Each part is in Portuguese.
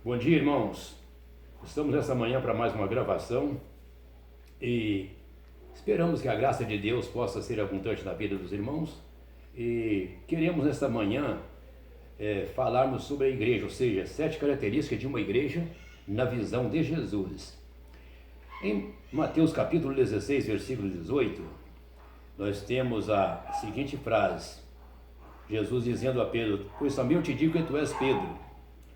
Bom dia, irmãos. Estamos nessa manhã para mais uma gravação e esperamos que a graça de Deus possa ser abundante na vida dos irmãos. E queremos nesta manhã falarmos sobre a igreja, ou seja, 7 características de uma igreja na visão de Jesus. Em Mateus capítulo 16, versículo 18, nós temos a seguinte frase: Jesus dizendo a Pedro: "Pois também eu te digo que tu és Pedro,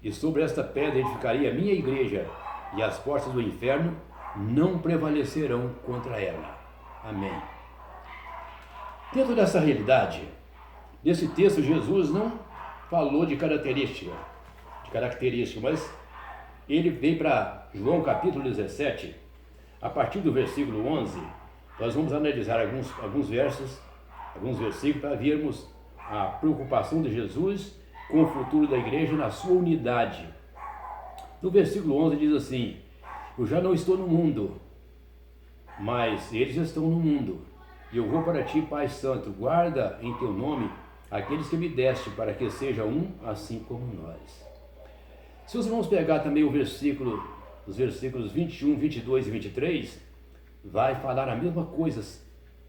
e sobre esta pedra edificarei a minha igreja, e as portas do inferno não prevalecerão contra ela." Amém. Dentro dessa realidade, nesse texto, Jesus não falou de característica, mas ele veio para João capítulo 17, a partir do versículo 11, nós vamos analisar alguns versículos para vermos a preocupação de Jesus com o futuro da igreja na sua unidade. No versículo 11 diz assim: "Eu já não estou no mundo, mas eles estão no mundo. E eu vou para ti, Pai Santo, guarda em teu nome aqueles que me deste, para que seja um assim como nós." Se os irmãos pegar também os versículos 21, 22 e 23, vai falar a mesma coisa,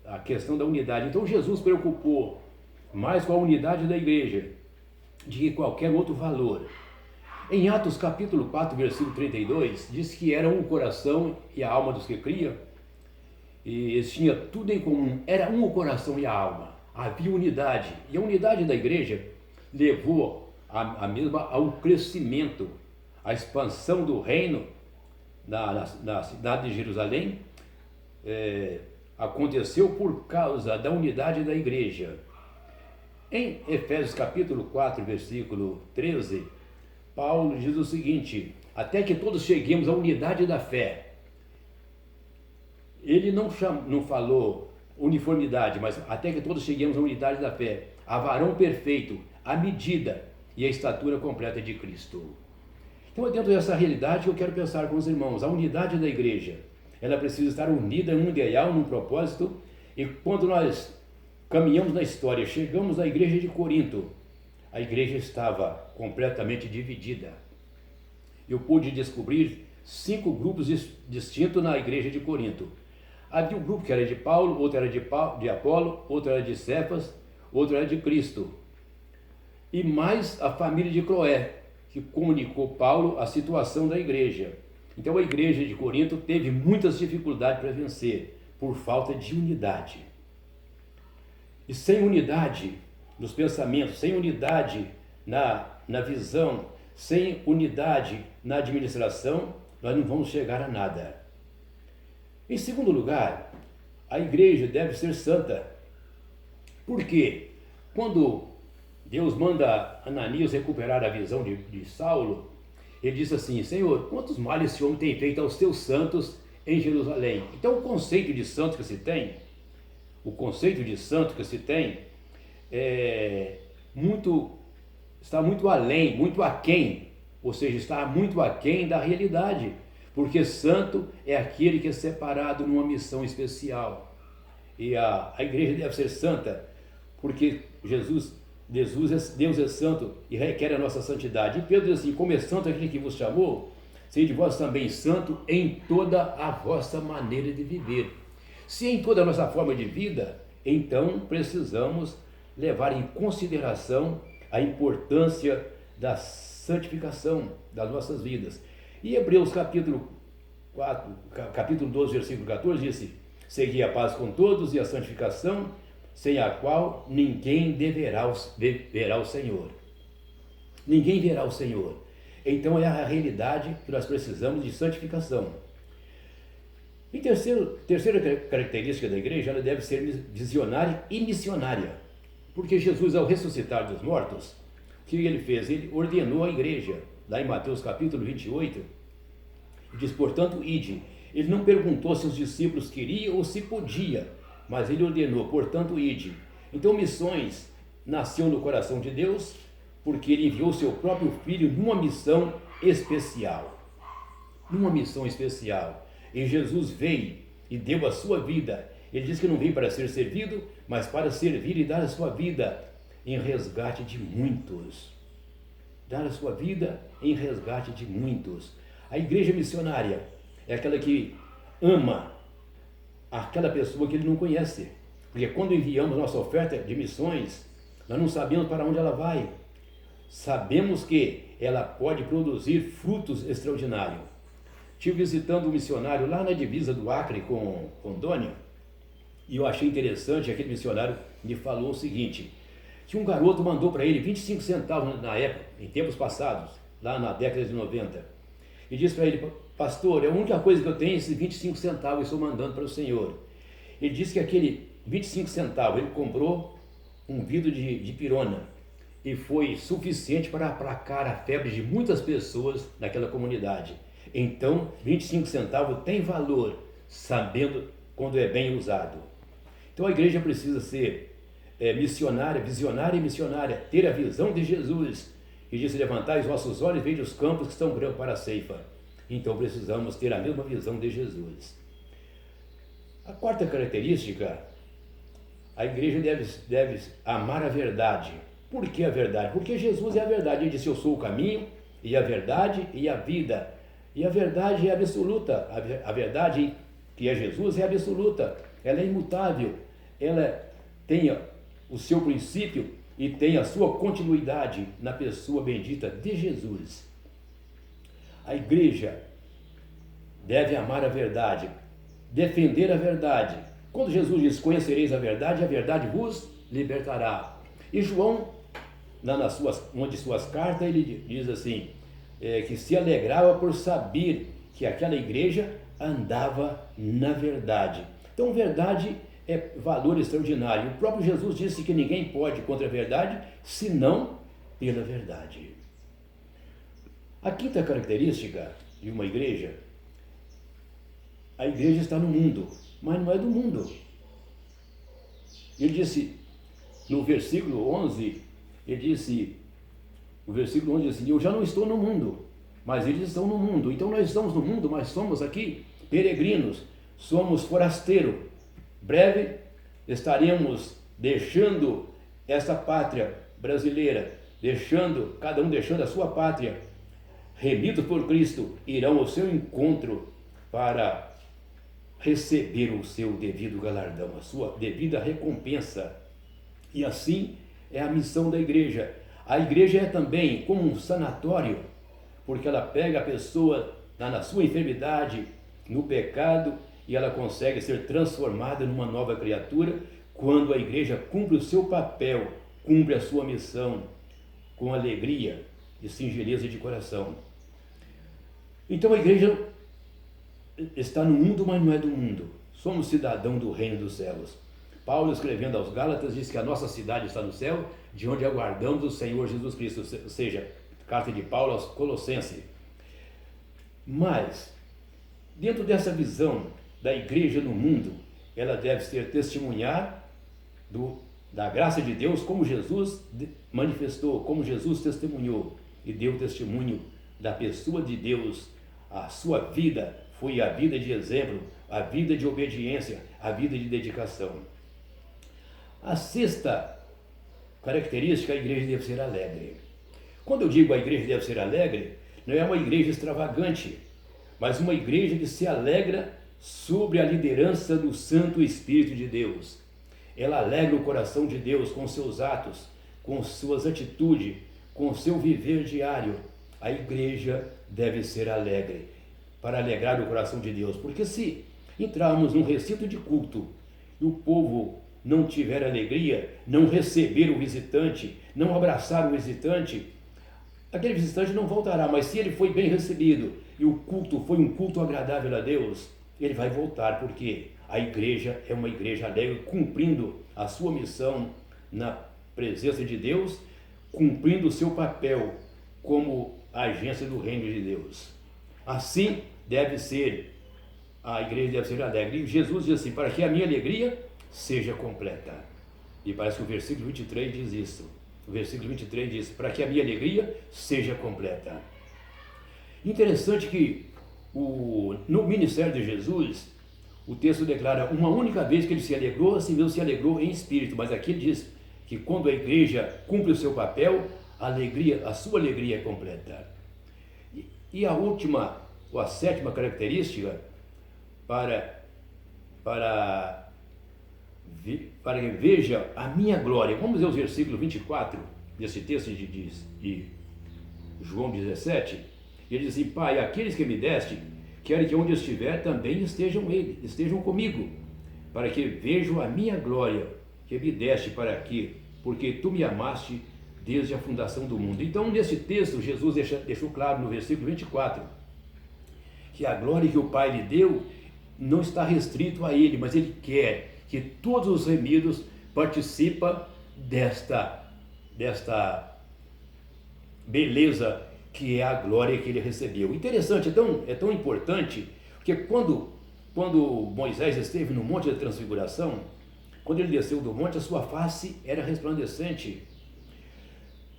a questão da unidade. Então Jesus preocupou mais com a unidade da igreja de que qualquer outro valor. Em Atos capítulo 4, versículo 32, diz que era um coração e a alma dos que criam, e eles tinham tudo em comum, era um o coração e a alma, havia unidade, e a unidade da igreja levou a mesma ao crescimento, à expansão do reino na cidade de Jerusalém. Aconteceu por causa da unidade da igreja. Em Efésios capítulo 4, versículo 13, Paulo diz o seguinte: "Até que todos cheguemos à unidade da fé." Ele não falou uniformidade, mas até que todos cheguemos à unidade da fé, a varão perfeito, a medida e a estatura completa de Cristo. Então é dentro dessa realidade que eu quero pensar com os irmãos. A unidade da igreja, ela precisa estar unida em um ideal, num propósito. E quando nós caminhamos na história, chegamos à igreja de Corinto, a igreja estava completamente dividida. Eu pude descobrir 5 grupos distintos na igreja de Corinto. Havia um grupo que era de Paulo, outro era de Apolo, outro era de Cefas, outro era de Cristo. E mais a família de Cloé, que comunicou Paulo a situação da igreja. Então a igreja de Corinto teve muitas dificuldades para vencer, por falta de unidade. E sem unidade nos pensamentos, sem unidade na visão, sem unidade na administração, nós não vamos chegar a nada. Em segundo lugar, a igreja deve ser santa. Por quê? Quando Deus manda Ananias recuperar a visão de Saulo, ele diz assim: "Senhor, quantos males esse homem tem feito aos teus santos em Jerusalém?" Então o conceito de santo que se tem está muito além, muito aquém, ou seja, está muito aquém da realidade, porque santo é aquele que é separado numa missão especial. E a igreja deve ser santa, porque Deus é santo e requer a nossa santidade. E Pedro diz assim: "Como é santo aquele que vos chamou, sede vós também santo em toda a vossa maneira de viver." Se em toda a nossa forma de vida, então precisamos levar em consideração a importância da santificação das nossas vidas. E Hebreus capítulo 12, versículo 14 diz: "Segui a paz com todos e a santificação, sem a qual ninguém verá o Senhor." Ninguém verá o Senhor. Então é a realidade que nós precisamos de santificação. E terceira característica da igreja, ela deve ser visionária e missionária. Porque Jesus, ao ressuscitar dos mortos, o que ele fez? Ele ordenou a igreja, lá em Mateus capítulo 28, diz: "Portanto, ide." Ele não perguntou se os discípulos queriam ou se podia, mas ele ordenou: "Portanto, ide." Então, missões nasceu no coração de Deus, porque ele enviou seu próprio Filho numa missão especial. Numa missão especial. E Jesus veio e deu a sua vida. Ele diz que não veio para ser servido, mas para servir e dar a sua vida em resgate de muitos. dar a sua vida em resgate de muitos. A igreja missionária é aquela que ama aquela pessoa que ele não conhece. Porque quando enviamos nossa oferta de missões, nós não sabemos para onde ela vai. Sabemos que ela pode produzir frutos extraordinários. Estive visitando um missionário lá na divisa do Acre com Rondônia, e eu achei interessante, aquele missionário me falou o seguinte, que um garoto mandou para ele 25 centavos na época, em tempos passados, lá na década de 90, e disse para ele: pastor, é a única coisa que eu tenho, esses 25 centavos, eu estou mandando para o Senhor. Ele disse que aquele 25 centavos, ele comprou um vidro de pirona, e foi suficiente para aplacar a febre de muitas pessoas naquela comunidade. Então, 25 centavos tem valor, sabendo quando é bem usado. Então a igreja precisa ser missionária, visionária e missionária, ter a visão de Jesus, e disse: levantai os vossos olhos e vede os campos que estão brancos para a ceifa. Então precisamos ter a mesma visão de Jesus. A quarta característica, a igreja deve amar a verdade. Por que a verdade? Porque Jesus é a verdade. Ele disse: eu sou o caminho e a verdade e a vida. E a verdade é absoluta. A verdade que é Jesus é absoluta. Ela é imutável. Ela tem o seu princípio e tem a sua continuidade na pessoa bendita de Jesus. A igreja deve amar a verdade, defender a verdade. Quando Jesus diz: conhecereis a verdade vos libertará. E João, uma de suas cartas, ele diz assim, que se alegrava por saber que aquela igreja andava na verdade. Então, verdade é valor extraordinário. O próprio Jesus disse que ninguém pode contra a verdade, senão pela verdade. A quinta característica de uma igreja: a igreja está no mundo, mas não é do mundo. Ele disse, no versículo 11, o versículo 11 diz assim: eu já não estou no mundo, mas eles estão no mundo. Então nós estamos no mundo, mas somos aqui peregrinos, somos forasteiros. Breve estaremos deixando essa pátria brasileira, cada um deixando a sua pátria, remidos por Cristo, irão ao seu encontro para receber o seu devido galardão, a sua devida recompensa. E assim é a missão da igreja. A igreja é também como um sanatório, porque ela pega a pessoa na sua enfermidade, no pecado, e ela consegue ser transformada numa nova criatura quando a igreja cumpre o seu papel, cumpre a sua missão com alegria e singeleza de coração. Então a igreja está no mundo, mas não é do mundo. Somos cidadãos do reino dos céus. Paulo, escrevendo aos Gálatas, diz que a nossa cidade está no céu, de onde aguardamos o Senhor Jesus Cristo, ou seja, carta de Paulo aos Colossenses. Mas, dentro dessa visão da igreja no mundo, ela deve ser testemunhar da graça de Deus, como Jesus manifestou, como Jesus testemunhou e deu testemunho da pessoa de Deus. A sua vida foi a vida de exemplo, a vida de obediência, a vida de dedicação. A sexta característica: a igreja deve ser alegre. Quando eu digo a igreja deve ser alegre, não é uma igreja extravagante, mas uma igreja que se alegra sobre a liderança do Santo Espírito de Deus. Ela alegra o coração de Deus com seus atos, com suas atitudes, com seu viver diário. A igreja deve ser alegre, para alegrar o coração de Deus, porque se entrarmos num recinto de culto e o povo não tiver alegria, não receber o visitante, não abraçar o visitante, aquele visitante não voltará. Mas se ele foi bem recebido e o culto foi um culto agradável a Deus, ele vai voltar, porque a igreja é uma igreja alegre, cumprindo a sua missão na presença de Deus, cumprindo o seu papel como agência do reino de Deus. Assim a igreja deve ser alegre. E Jesus diz assim: para que a minha alegria seja completa. E parece que o versículo 23 diz isso. O versículo 23 diz: para que a minha alegria seja completa. Interessante que no ministério de Jesus, o texto declara uma única vez que ele se alegrou, assim mesmo se alegrou em espírito. Mas aqui ele diz que quando a igreja cumpre o seu papel, a sua alegria completa. E a última, ou a sétima característica, para que veja a minha glória. Vamos ver os versículos 24 desse texto de João 17. Ele diz assim: Pai, aqueles que me deste, quero que onde eu estiver também estejam comigo, para que vejam a minha glória que me deste para aqui, porque tu me amaste desde a fundação do mundo. Então, nesse texto, Jesus deixou claro no versículo 24 que a glória que o Pai lhe deu não está restrito a ele, mas ele quer que todos os remidos participem desta beleza que é a glória que ele recebeu. Interessante, é tão importante, porque quando Moisés esteve no Monte da Transfiguração, quando ele desceu do monte, a sua face era resplandecente.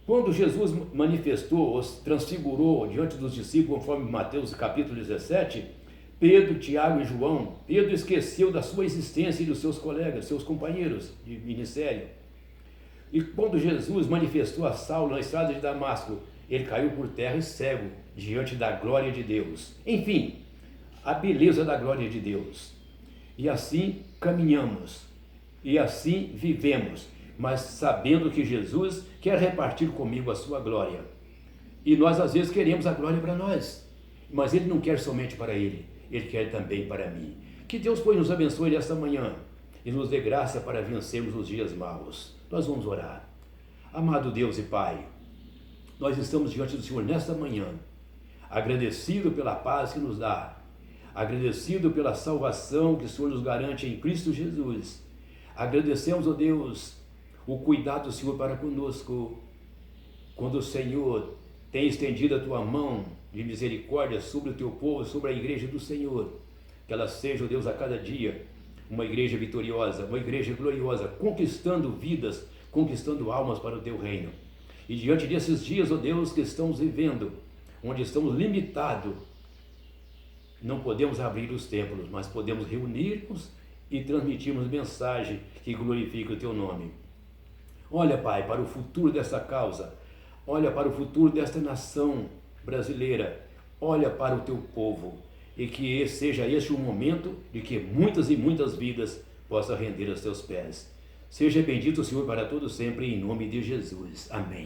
Quando Jesus manifestou, os transfigurou diante dos discípulos, conforme Mateus capítulo 17, Pedro, Tiago e João, Pedro esqueceu da sua existência e dos seus colegas, seus companheiros de ministério. E quando Jesus manifestou a Saulo na estrada de Damasco, ele caiu por terra e cego diante da glória de Deus. Enfim, a beleza da glória de Deus. E assim caminhamos, e assim vivemos, mas sabendo que Jesus quer repartir comigo a sua glória. E nós às vezes queremos a glória para nós, mas ele não quer somente para ele, ele quer também para mim. Que Deus, pois, nos abençoe nesta manhã e nos dê graça para vencermos os dias maus. Nós vamos orar. Amado Deus e Pai, nós estamos diante do Senhor nesta manhã, agradecido pela paz que nos dá, agradecido pela salvação que o Senhor nos garante em Cristo Jesus. Agradecemos, ó Deus, o cuidado do Senhor para conosco, quando o Senhor tem estendido a tua mão de misericórdia sobre o teu povo, sobre a igreja do Senhor, que ela seja, ó Deus, a cada dia uma igreja vitoriosa, uma igreja gloriosa, conquistando vidas, conquistando almas para o teu reino. E diante desses dias, ó Deus, que estamos vivendo, onde estamos limitados, não podemos abrir os templos, mas podemos reunir-nos e transmitirmos mensagem que glorifique o teu nome. Olha, Pai, para o futuro dessa causa, olha para o futuro desta nação brasileira, olha para o teu povo, e que seja este o momento de que muitas e muitas vidas possam render aos teus pés. Seja bendito o Senhor para todos sempre, em nome de Jesus. Amém.